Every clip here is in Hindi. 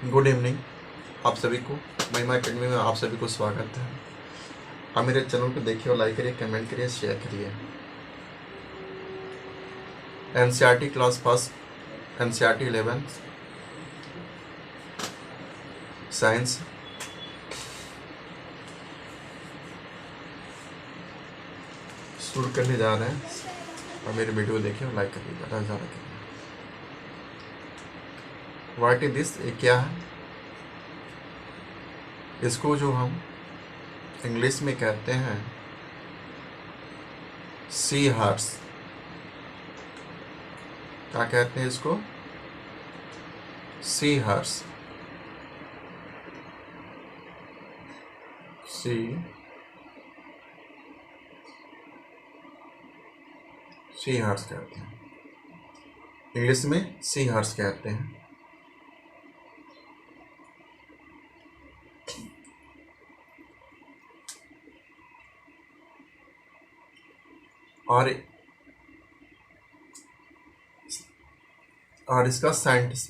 गुड इवनिंग आप सभी को। महिमा एकेडमी में आप सभी को स्वागत है। आप मेरे चैनल को देखिए और लाइक करिए, कमेंट करिए, शेयर करिए। NCERT class first, NCERT 11 science शुरू करने जा रहे हैं और मेरे वीडियो देखिए और लाइक करिए, ज़्यादा से ज़्यादा करिए। व्हाट इज दिस, ये क्या है? इसको जो हम इंग्लिश में कहते हैं सी हॉर्स। क्या कहते हैं इसको? Sea horse. सी सी हॉर्स कहते हैं, इंग्लिश में सी हॉर्स कहते हैं। और इसका साइंटिफिक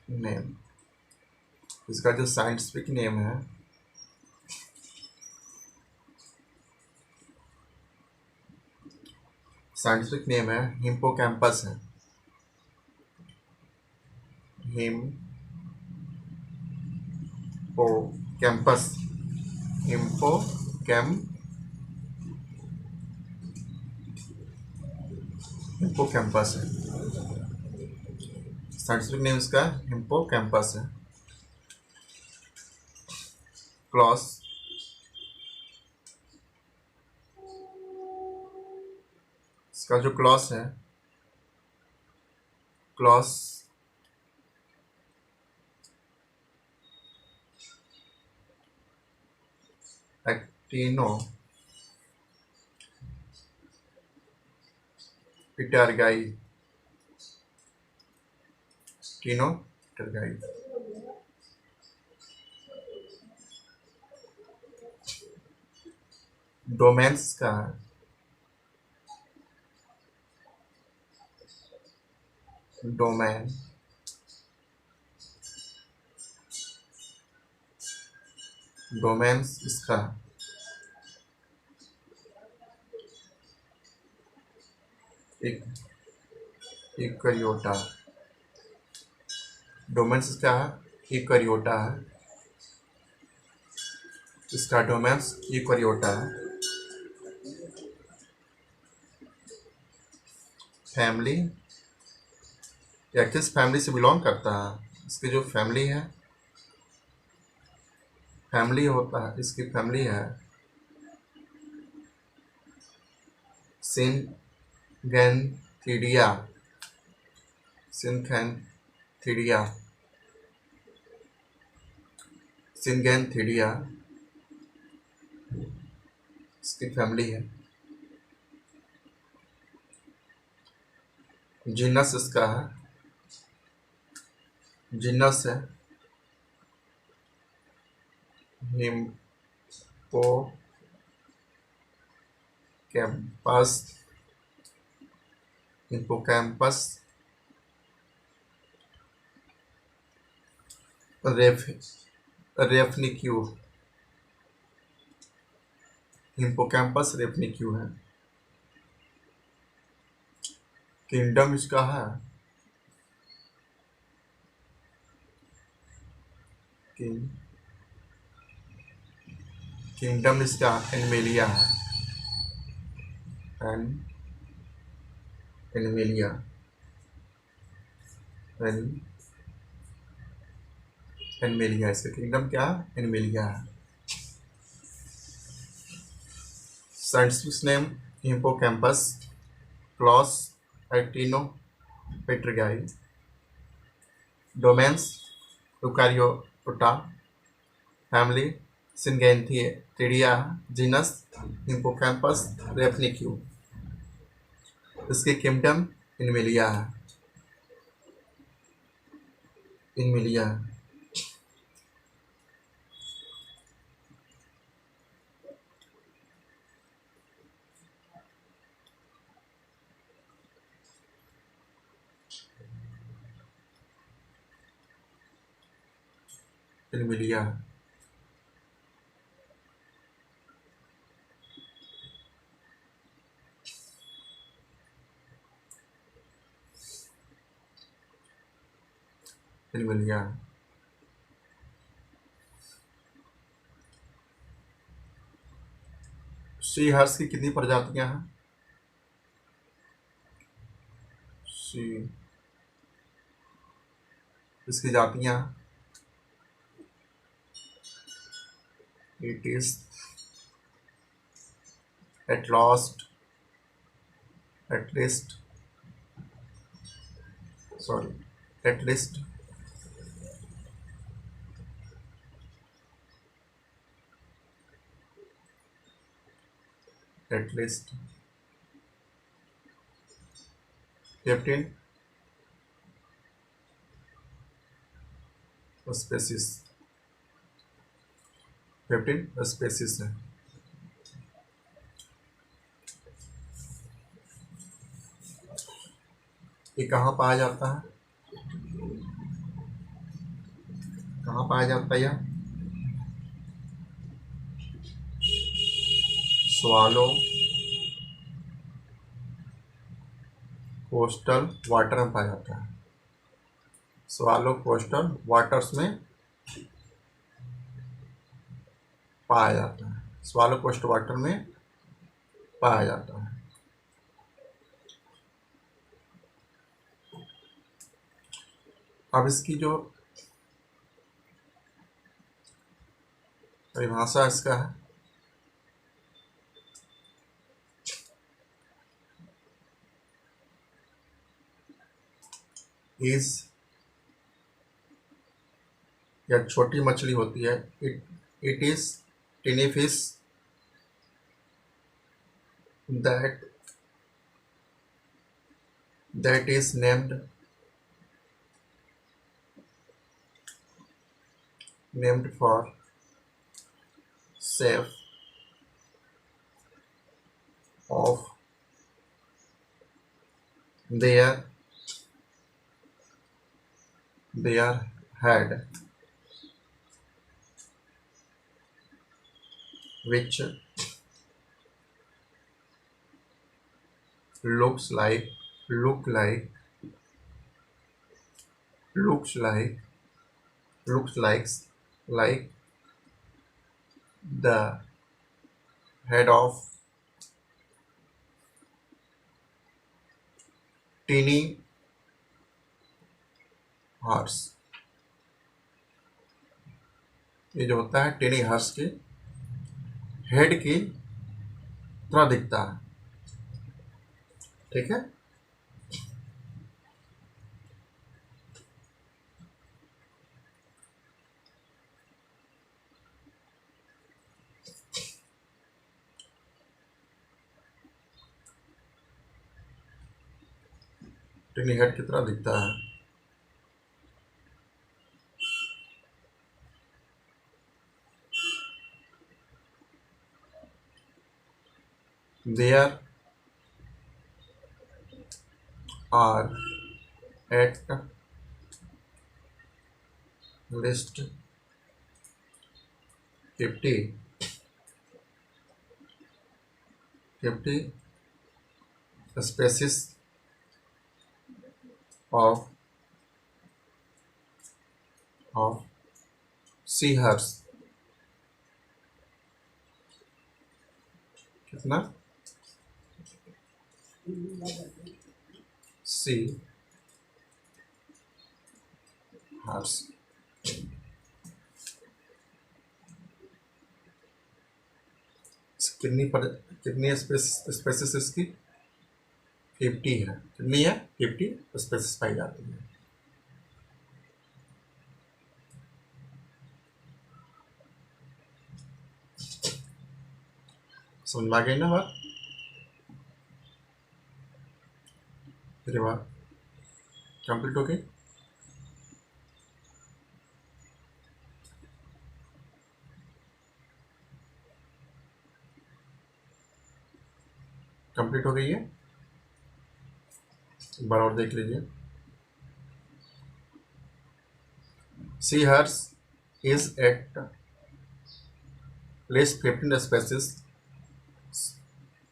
नेम, इसका जो साइंटिफिक नेम है हिप्पोकैम्पस है। हिप्पोकैम्पस हिप्पोकैम्पस है। साइंटिफिक नेम इसका हिप्पोकैम्पस है। क्लॉस इसका जो क्लॉस है, क्लॉस एक्टिनो पिटरगाई, डोमेन्स का डोमेन्स इसका इकरियोटा। डोमेन्स इसका इकरियोटा है। इसका डोमेन्स इकरियोटा है। फैमिली या किस फैमिली से बिलोंग करता है? इसकी जो फैमिली है, फैमिली होता है, इसकी फैमिली है सिनगैंथिडिया। सिनगैंथिडिया इसकी फैमिली है। जीनस इसका है, जीनस है हिप्पोकैम्पस रेफनिक्यू। हिप्पोकैम्पस रेफनिक्यू है। किंगडम इसका है किंगडम इसका एनिमेलिया है। एनिमेलिया एनिमेलिया इसका किंगडम क्या? एनिमेलिया है। Scientific name Hippocampus, class Actinopterygii, domains Eukaryota, family Syngnathidae, genus Hippocampus Rafinesque, इसके किंगडम एनिमेलिया है। Animalia, Animalia. सी हर्स की कितनी प्रजातियां हैं? सी, इसकी जातियां, it is at last, at least, sorry, at least, at least 15 species, 15 species है। ये कहाँ पाया जाता है? कहाँ पाया जाता है यह? स्वालो कोस्टल वाटर में पाया जाता है। स्वालो कोस्टल वाटर्स में पाया जाता है। स्वालो कोस्टल वाटर में पाया जाता है। अब इसकी जो परिभाषा इसका है, इज, या छोटी मछली होती है, it is टिनी fish that is named for shape of their head, which looks like like the head of tiny horse। ये जो होता है टिनी हॉर्स के हेड की तरह दिखता है। ठीक है, टिनी हेड की तरह दिखता है। There are at least 50 species of seahorse। कितना? Sea horse. कितनी स्पेसिस इसकी? 50 है। कितनी है? 50 स्पेसिस पाई जाती है। समझ में आ गई ना बात? फिर बात कंप्लीट हो गई। कंप्लीट हो गई है। एक बार और देख लीजिए। Sea horse is at least 15 species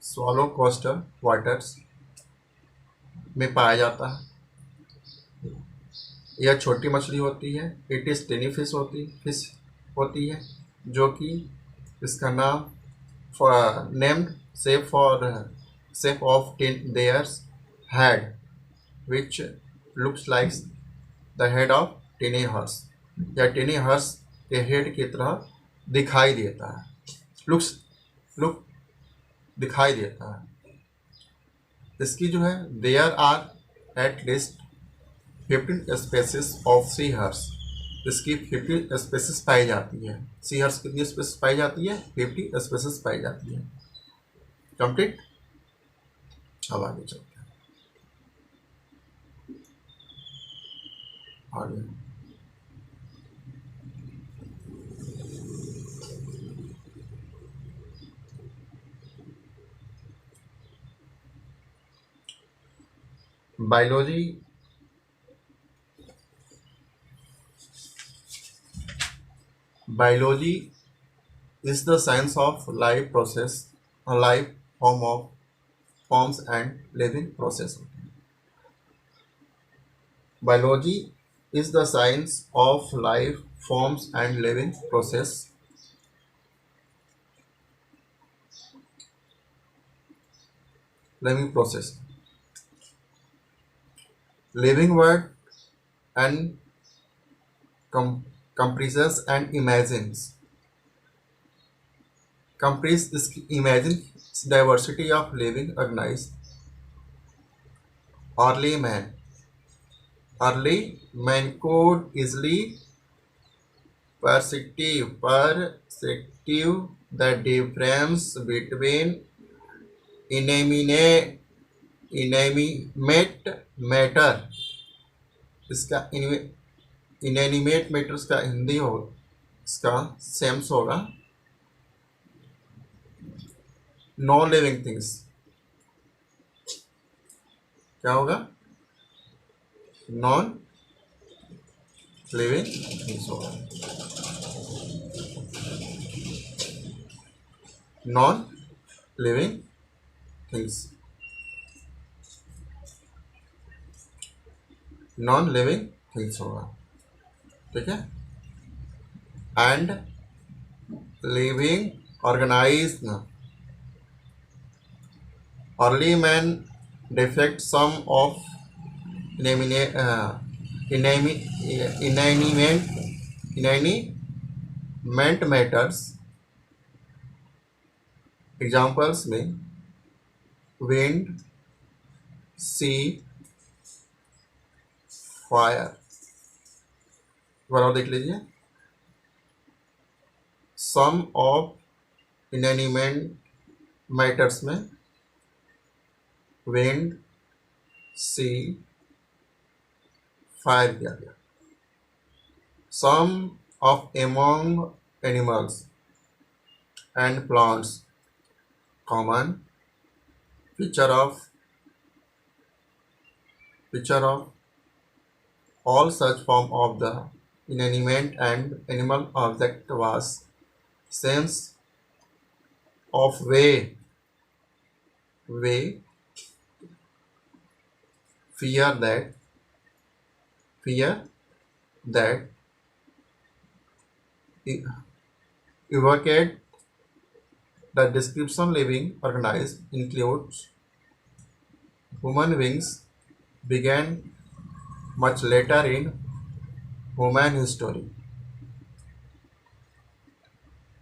swallow coastal waters में पाया जाता है। यह छोटी मछली होती है। इट इज टेनी फिश होती है, जो कि इसका नाम named shape of theirs head which looks like the head of tiny horse. या टेनी हॉर्स के हेड की तरह दिखाई देता है, लुक दिखाई देता है। इसकी जो है there are at least 15 species of sea horses. इसकी 50 स्पेसीज पाई जाती है। सी हर्स कितनी स्पेसीज पाई जाती है? 50 स्पेसीज पाई जाती है। कंप्लीट। अब आगे चलते हैं। आगे biology is the science of life process, a life forms and living process. Biology is the science of life forms and living process. Living process. Living word and comprises and imagines. Imagine diversity of living organisms. Early man could easily perceive the difference between inanimate matter. इसका inanimate matter का हिंदी हो, इसका सेम्स होगा नॉन लिविंग थिंग्स। क्या होगा? नॉन लिविंग थिंग्स होगा। Non living things, non living things होगा। ठीक है। And living organised. Early man defect some of inanimate matters. Examples में wind, sea, fire। दोबारा देख लीजिए। Some of inanimate matters में wind, sea, fire किया गया। Some of among animals and plants common feature of all such form of the inanimate and animal object was sense of way fear that evocate the description. Living organism includes human beings began much later in human history.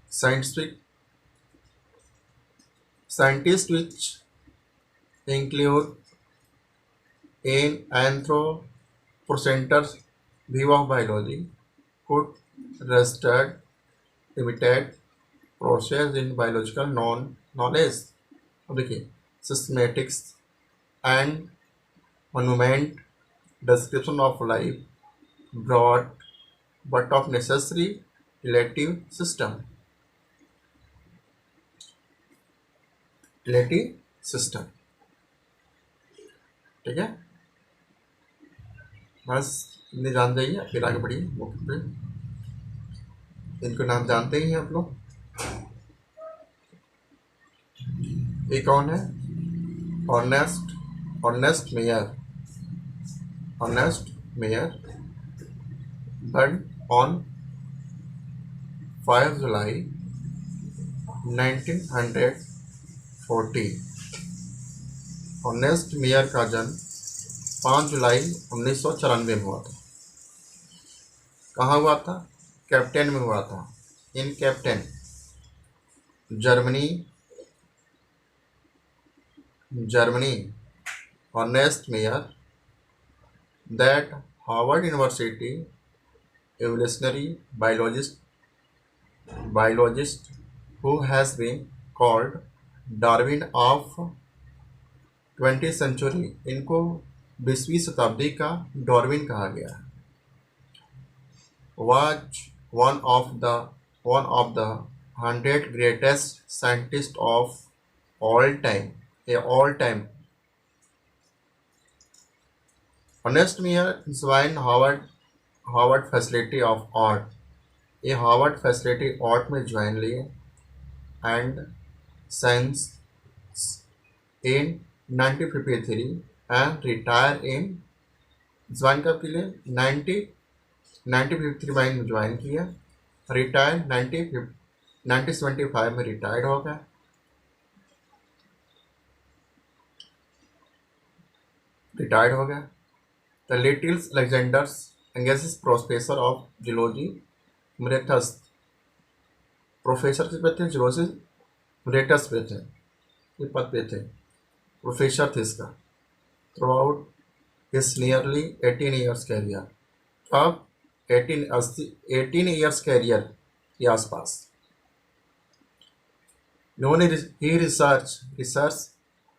Scientists which include in anthropocentric view of biology could register limited process in biological knowledge. अब देखिए systematics and monument description of life broad but of necessary relative system. ठीक है। बस इतने जान जाइए, फिर आगे बढ़िए बुक पे। इनको नाम जानते ही हैं आप लोग। ये कौन है? Ernest Ernest mayor. Ernest mayor burn on 5 July 1940। Ernest mayor का जन्म 5 जुलाई 1994 में हुआ था। कहाँ हुआ था? कैप्टन में हुआ था। In captain, Germany. Ernest mayor that Harvard University evolutionary biologist who has been called Darwin of 20th century। इनको 20वीं शताब्दी का डार्विन कहा गया है। was one of the 100 greatest scientists of all time। Ernest Mayr joined Harvard Faculty of Art। ये हार्वर्ड फैसिलिटी आर्ट में ज्वाइन लिए and science in 1953 and retire in. Join कब के लिए? 1953 में ज्वाइन किया, रिटायर 1975 में रिटायर्ड हो गया। The little Alexander's Agassiz professor of geology emeritus. Professor किस पे थे? जियोलॉजी मिरेटस पे थे, ये पद पे थे, प्रोफेसर थे इसका। Throughout his nearly 18 years career. अब 18 ईयर्स कैरियर के आसपास इन्होंने ही रिसर्च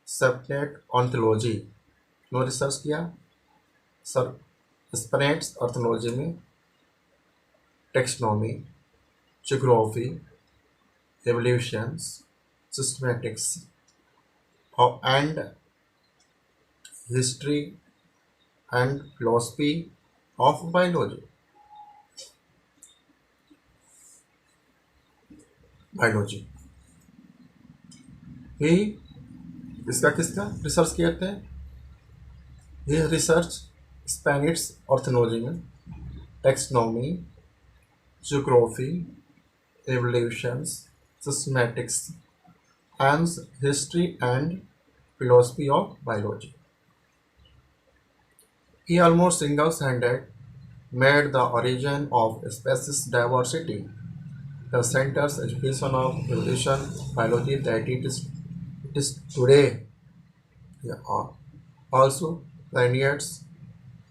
सबनेट ऑर्थोलॉजी। इन्होंने रिसर्च किया स्पनेट्स ऑर्थोलॉजी में, taxonomy, geography, evolutions, systematics and history and philosophy of biology. ही किसका रिसर्च किए थे? ही रिसर्च स्पेनिश ऑर्थोलॉजी में, taxonomy, geography, evolutions, systematics and history and philosophy of biology. He almost single-handed made the origin of species diversity the center's education of evolution biology that it is today. Also pioneers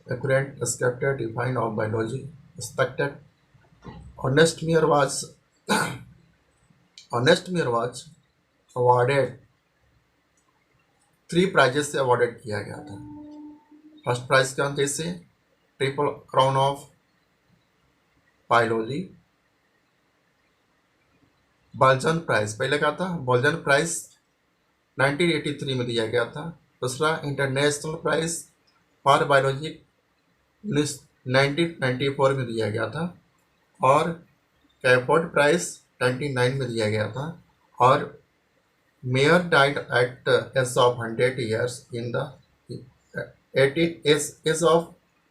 accurate scepter define of biology expected. Ernest Mayr was awarded 3 prizes से awarded किया गया था। फर्स्ट प्राइज का जैसे triple crown of biology, Balzan prize पहले का था, बॉल्जन प्राइज 1983 में दिया गया था। दूसरा इंटरनेशनल प्राइज फॉर बायोलॉजी 1994 में दिया गया था, और कैफोर्ड प्राइज 1999 में दिया गया था। और mayor died at age of 100 years in the 18 is of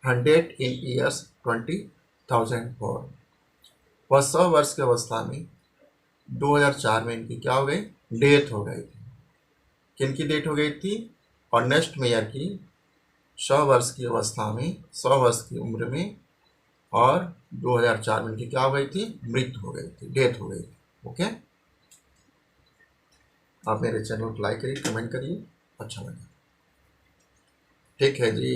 100 in years 2004। वह 100 वर्ष की अवस्था में 2004 में इनकी क्या हो गई? डेथ हो गई थी। किनकी डेथ हो गई थी? अर्नेस्ट मेयर की 100 वर्ष की अवस्था में, 100 वर्ष की उम्र में, और 2004 में इनकी क्या हो गई थी? मृत्यु हो गई थी, डेथ हो गई थी। ओके, आप मेरे चैनल को लाइक करिए, कमेंट करिए, अच्छा लगे। ठीक है जी।